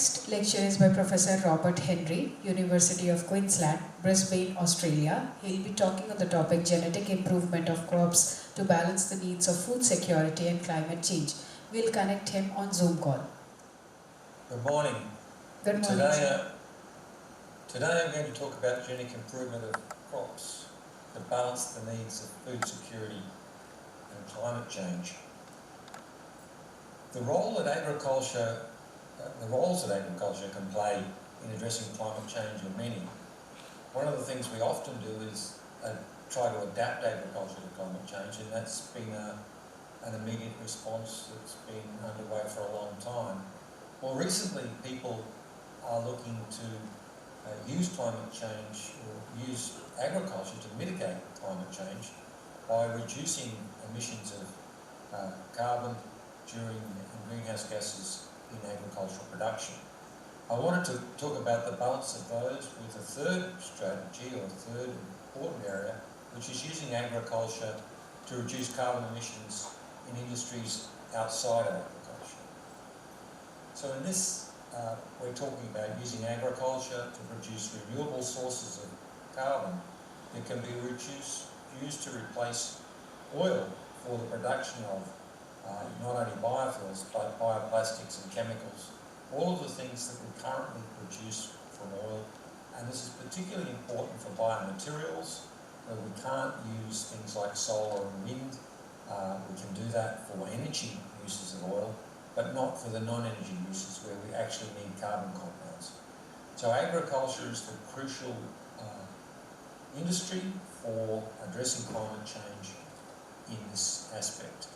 Next lecture is by Professor Robert Henry, University of Queensland, Brisbane, Australia. He'll be talking on the topic genetic improvement of crops to balance the needs of food security and climate change. We'll connect him on Zoom call. Good morning. Good morning. Today I'm going to talk about genetic improvement of crops to balance the needs of food security and climate change. The roles that agriculture can play in addressing climate change are many. One of the things we often do is try to adapt agriculture to climate change, and that's been an immediate response that's been underway for a long time. More recently, people are looking to use climate change or use agriculture to mitigate climate change by reducing emissions of carbon and greenhouse gases in agricultural production. I wanted to talk about the balance of those with a third strategy or a third important area, which is using agriculture to reduce carbon emissions in industries outside of agriculture. So in this, we're talking about using agriculture to produce renewable sources of carbon that can be used to replace oil for the production of not only biofuels but bioplastics and chemicals, all of the things that we currently produce from oil. And this is particularly important for biomaterials, where we can't use things like solar and wind. We can do that for energy uses of oil, but not for the non-energy uses where we actually need carbon compounds. So agriculture is the crucial industry for addressing climate change in this aspect.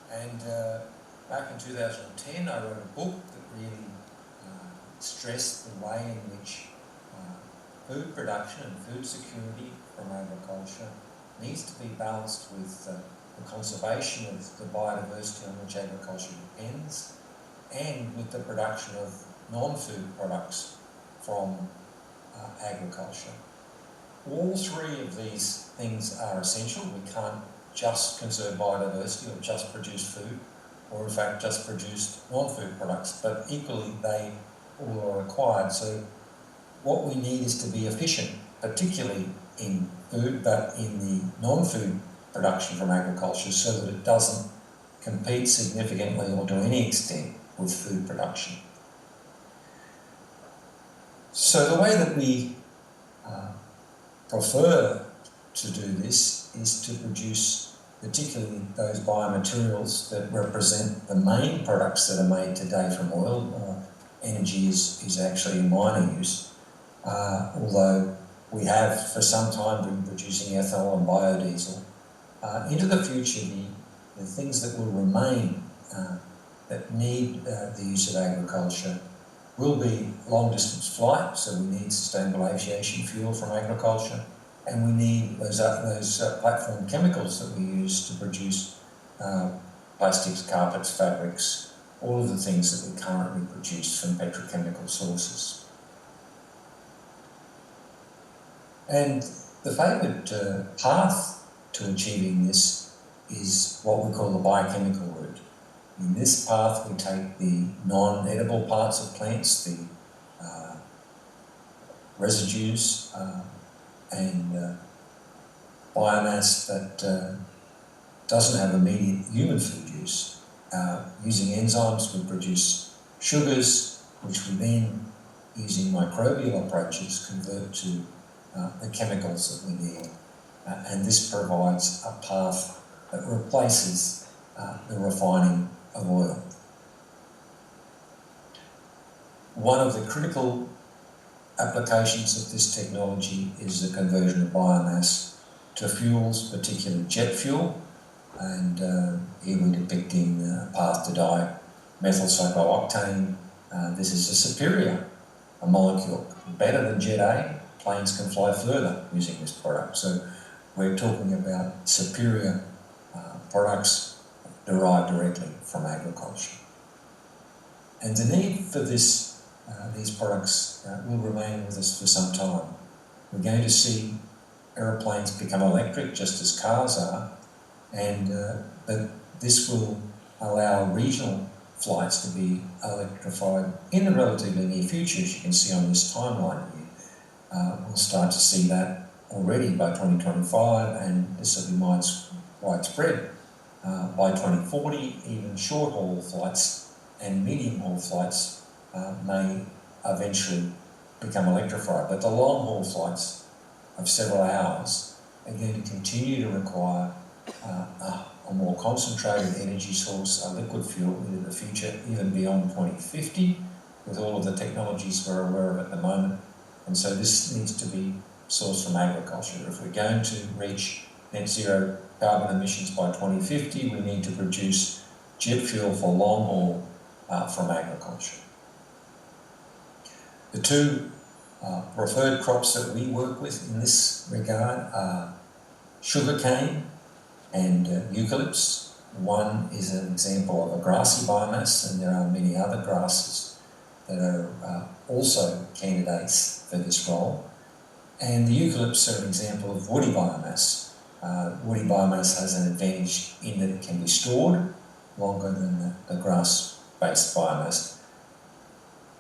And back in 2010, I wrote a book that really stressed the way in which food production and food security from agriculture needs to be balanced with the conservation of the biodiversity on which agriculture depends, and with the production of non-food products from agriculture. All three of these things are essential. We can't just conserve biodiversity or just produce food, or in fact just produce non-food products, but equally they all are required. So what we need is to be efficient, particularly in food, but in the non-food production from agriculture, so that it doesn't compete significantly or to any extent with food production. So the way that we prefer to do this is to produce particularly those biomaterials that represent the main products that are made today from oil. Energy is actually a minor use, although we have for some time been producing ethanol and biodiesel. Into the future, the things that will remain that need the use of agriculture will be long-distance flight, so we need sustainable aviation fuel from agriculture, and we need those platform chemicals that we use to produce plastics, carpets, fabrics, all of the things that we currently produce from petrochemical sources. And the favoured path to achieving this is what we call the biochemical route. In this path, we take the non-edible parts of plants, the residues and biomass that doesn't have immediate human food use. Using enzymes, we produce sugars, which we then, using microbial approaches, convert to the chemicals that we need. And this provides a path that replaces the refining of oil. One of the critical applications of this technology is the conversion of biomass to fuels, particularly jet fuel, and here we're depicting a path to dimethyl cyclooctane. This is a superior molecule, better than Jet A. Planes can fly further using this product. So we're talking about superior products derived directly from agriculture. And the need for these products will remain with us for some time. We're going to see aeroplanes become electric just as cars are, and but this will allow regional flights to be electrified in the relatively near future, as you can see on this timeline here. We'll start to see that already by 2025, and this will be widespread. By 2040, even short-haul flights and medium-haul flights may eventually become electrified, but the long-haul flights of several hours are going to continue to require a more concentrated energy source, a liquid fuel into the future, even beyond 2050, with all of the technologies we're aware of at the moment. And so this needs to be sourced from agriculture. If we're going to reach net zero carbon emissions by 2050, we need to produce jet fuel for long haul from agriculture. The two preferred crops that we work with in this regard are sugarcane and eucalypts. One is an example of a grassy biomass, and there are many other grasses that are also candidates for this role. And the eucalypts are an example of woody biomass. Woody biomass has an advantage in that it can be stored longer than the grass-based biomass.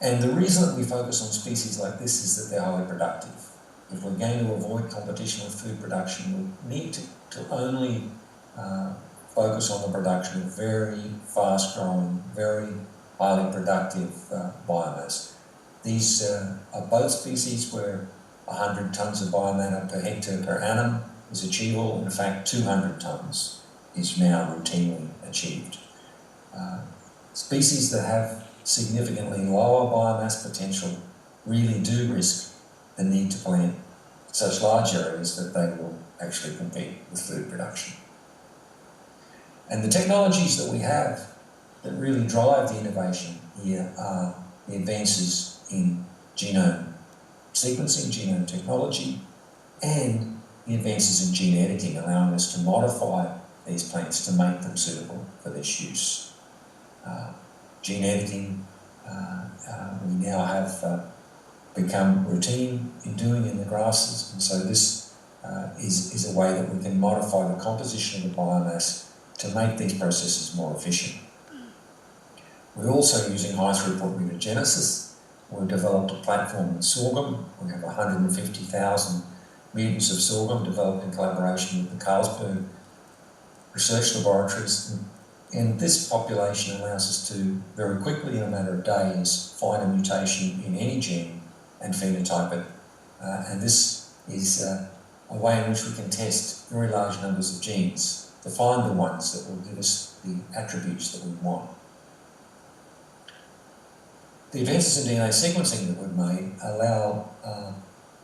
And the reason that we focus on species like this is that they're highly productive. If we're going to avoid competition with food production, we need to only focus on the production of very fast-growing, very highly productive biomass. These are both species where 100 tonnes of biomatter per hectare per annum is achievable. In fact, 200 tonnes is now routinely achieved. Species that have significantly lower biomass potential really do risk the need to plant such large areas that they will actually compete with food production. And the technologies that we have that really drive the innovation here are the advances in genome sequencing, genome technology, and the advances in gene editing, allowing us to modify these plants to make them suitable for this use. Gene editing, we now have become routine in doing in the grasses, and so this is a way that we can modify the composition of the biomass to make these processes more efficient. We're also using high-throughput mutagenesis. We've developed a platform in sorghum. We have 150,000 mutants of sorghum developed in collaboration with the Carlsberg research laboratories. And this population allows us to very quickly, in a matter of days, find a mutation in any gene and phenotype it. And this is a way in which we can test very large numbers of genes to find the ones that will give us the attributes that we want. The advances in DNA sequencing that we've made allow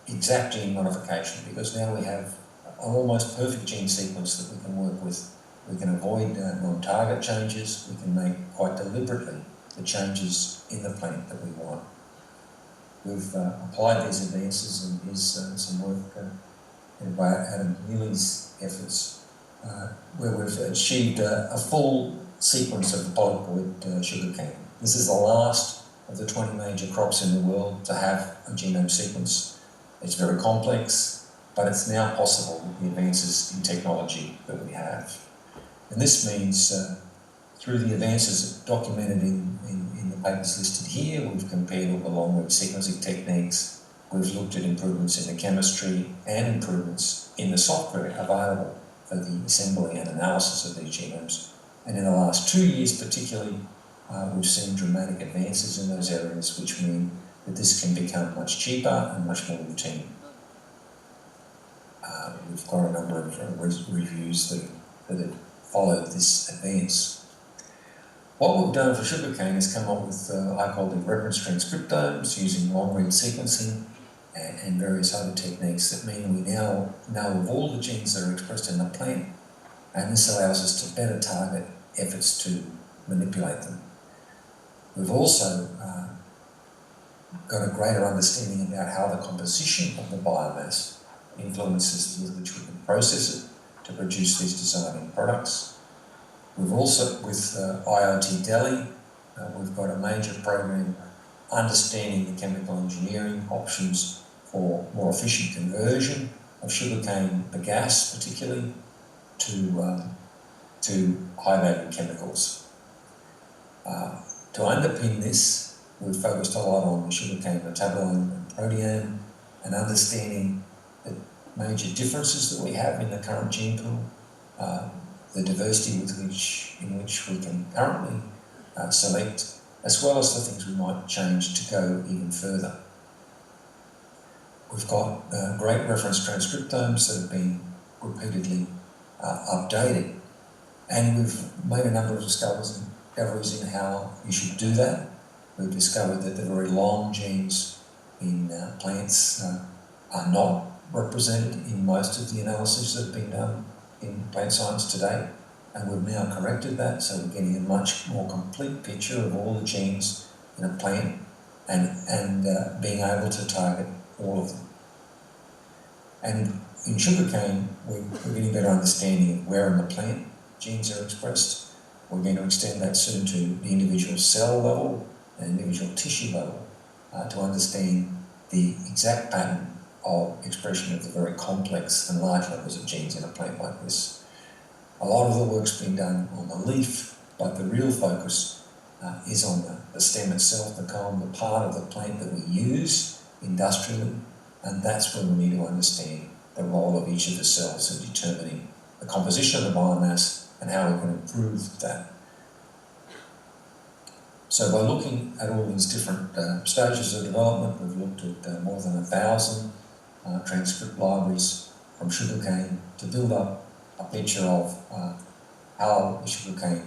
exact gene modification, because now we have an almost perfect gene sequence that we can work with. We can avoid non-target changes. We can make quite deliberately the changes in the plant that we want. We've applied these advances, and here's some work by Adam Healy's efforts, where we've achieved a full sequence of the polyploid sugarcane. This is the last of the 20 major crops in the world to have a genome sequence. It's very complex, but it's now possible with the advances in technology that we have. And this means, through the advances documented in the papers listed here, we've compared all the long-read sequencing techniques, we've looked at improvements in the chemistry and improvements in the software available for the assembly and analysis of these genomes. And in the last 2 years particularly, we've seen dramatic advances in those areas, which mean that this can become much cheaper and much more routine. We've got a number of reviews that have followed this advance. What we've done for sugarcane is come up with I call them reference transcriptomes using long-read sequencing and various other techniques that mean we now know of all the genes that are expressed in the plant, and this allows us to better target efforts to manipulate them. We've also got a greater understanding about how the composition of the biomass influences with which we can process it to produce these desired products. We've also, with IoT Delhi, we've got a major program understanding the chemical engineering options for more efficient conversion of sugarcane bagasse, particularly, to high-value chemicals. To underpin this, we've focused a lot on sugarcane metabolome and proteome and understanding the major differences that we have in the current gene pool, the diversity in which we can currently select, as well as the things we might change to go even further. We've got great reference transcriptomes that have been repeatedly updated, and we've made a number of discoveries in how you should do that. We've discovered that the very long genes in plants are not represented in most of the analyses that have been done in plant science today, and we've now corrected that, so we're getting a much more complete picture of all the genes in a plant and being able to target all of them. And in sugarcane, we're getting better understanding of where in the plant genes are expressed. We're going to extend that soon to the individual cell level and individual tissue level to understand the exact pattern of expression of the very complex and large numbers of genes in a plant like this. A lot of the work's been done on the leaf, but the real focus is on the stem itself, the culm, the part of the plant that we use industrially, and that's where we need to understand the role of each of the cells in determining the composition of the biomass and how we can improve that. So by looking at all these different stages of development, we've looked at more than 1,000 transcript libraries from sugarcane to build up a picture of how the sugarcane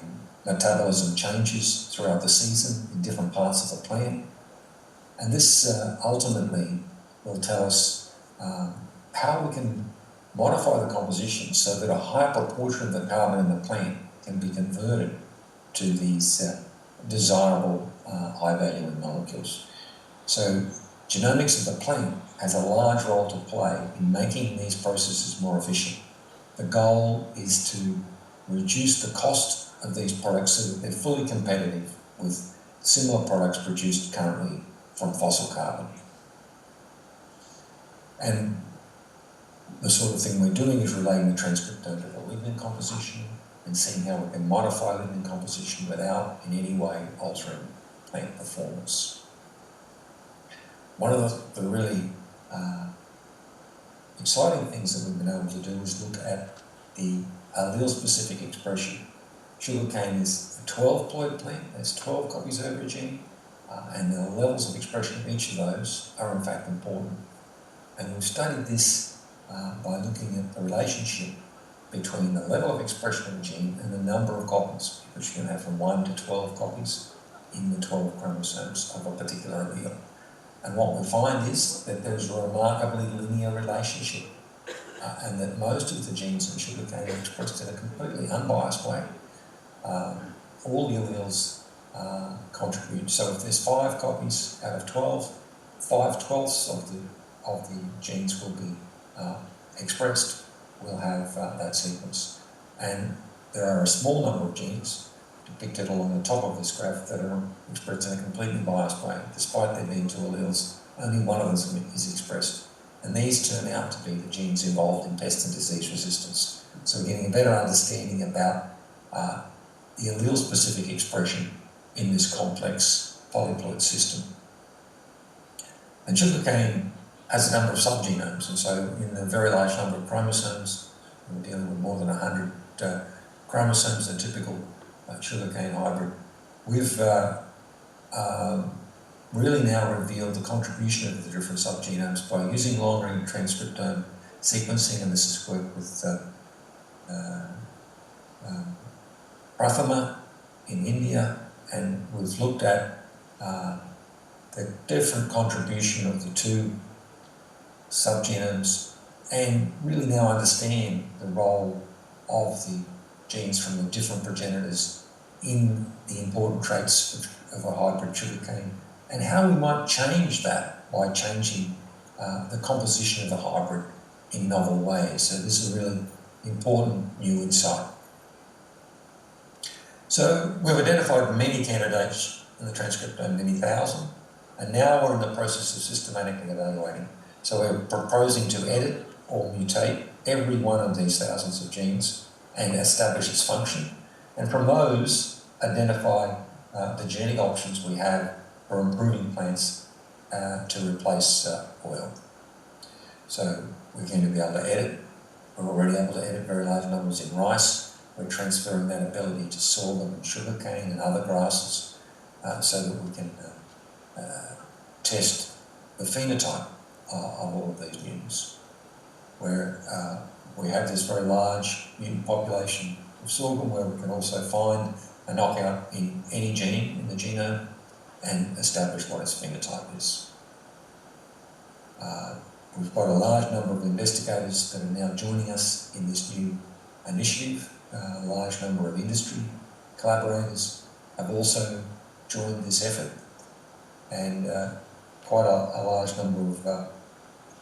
metabolism changes throughout the season in different parts of the plant. And this ultimately will tell us how we can modify the composition so that a high proportion of the carbon in the plant can be converted to these desirable high-value molecules. So genomics of the plant has a large role to play in making these processes more efficient. The goal is to reduce the cost of these products so that they're fully competitive with similar products produced currently from fossil carbon. And the sort of thing we're doing is relating the transcriptome to the lignin composition and seeing how we can modify lignin composition without in any way altering plant performance. One of the really exciting things that we've been able to do is look at the allele-specific expression. Sugarcane is a 12-ploid plant, there's 12 copies of every gene, and the levels of expression of each of those are in fact important. And we've studied this by looking at the relationship between the level of expression of a gene and the number of copies, which you can have from 1 to 12 copies in the 12 chromosomes of a particular allele. And what we find is that there's a remarkably linear relationship and that most of the genes in sugarcane are expressed in a completely unbiased way. All the alleles contribute. So if there's 5 copies out of 12, 5/12ths of the genes will be expressed. We'll have that sequence. And there are a small number of genes depicted along the top of this graph that are expressed in a completely biased way. Despite there being 2 alleles, only one of them is expressed. And these turn out to be the genes involved in pest and disease resistance. So we're getting a better understanding about the allele-specific expression in this complex polyploid system. And sugarcane has a number of subgenomes, and so in a very large number of chromosomes, we're dealing with more than 100 chromosomes, a typical sugarcane hybrid. We've really now revealed the contribution of the different subgenomes by using long-read transcriptome sequencing, and this is work with Prathama in India, and we've looked at the different contribution of the 2 subgenomes and really now understand the role of the genes from the different progenitors in the important traits of a hybrid sugarcane and how we might change that by changing the composition of the hybrid in novel ways. So this is a really important new insight. So we've identified many candidates in the transcriptome, many thousand, and now we're in the process of systematically evaluating. So we're proposing to edit or mutate every one of these thousands of genes and establish its function, and from those identify the genetic options we have for improving plants to replace oil. So we're going to be able to edit. We're already able to edit very large numbers in rice. We're transferring that ability to sorghum and sugarcane and other grasses so that we can test the phenotype of all of these mutants, where we have this very large mutant population of sorghum where we can also find a knockout in any gene in the genome and establish what its phenotype is. We've got a large number of investigators that are now joining us in this new initiative. A large number of industry collaborators have also joined this effort, and quite a large number of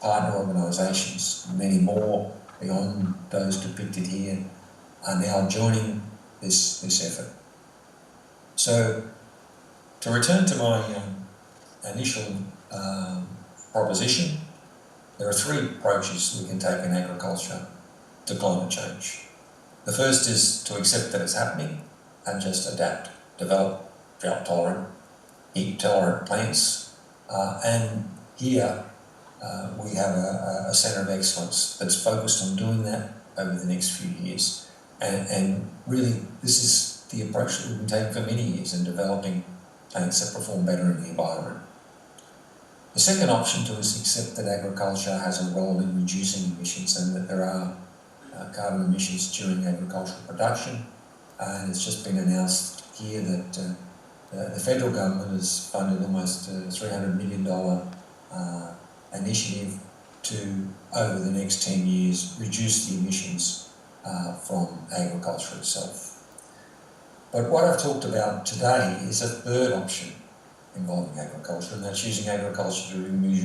partner organisations, many more beyond those depicted here, are now joining this effort. So, to return to my initial proposition, there are three approaches we can take in agriculture to climate change. The first is to accept that it's happening and just adapt, develop drought-tolerant, heat-tolerant plants. And here we have a centre of excellence that's focused on doing that over the next few years. And really, this is the approach that we've been taking for many years in developing plants that perform better in the environment. The second option to is accept that agriculture has a role in reducing emissions and that there are carbon emissions during agricultural production. And it's just been announced here that the federal government has funded almost a $300 million initiative to, over the next 10 years, reduce the emissions from agriculture itself. But what I've talked about today is a third option involving agriculture, and that's using agriculture to remove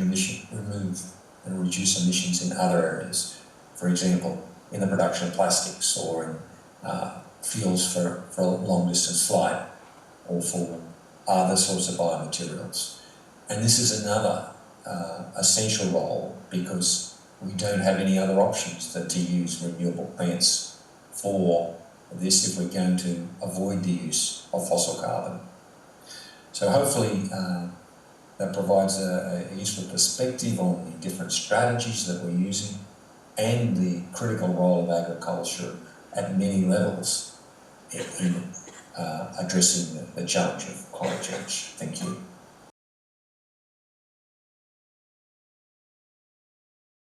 and reduce emissions in other areas. For example, in the production of plastics or in fuels for long-distance flight or for other sorts of biomaterials. And this is another essential role because we don't have any other options than to use renewable plants for this if we're going to avoid the use of fossil carbon. So hopefully that provides a useful perspective on the different strategies that we're using and the critical role of agriculture at many levels in addressing the challenge of climate change. Thank you.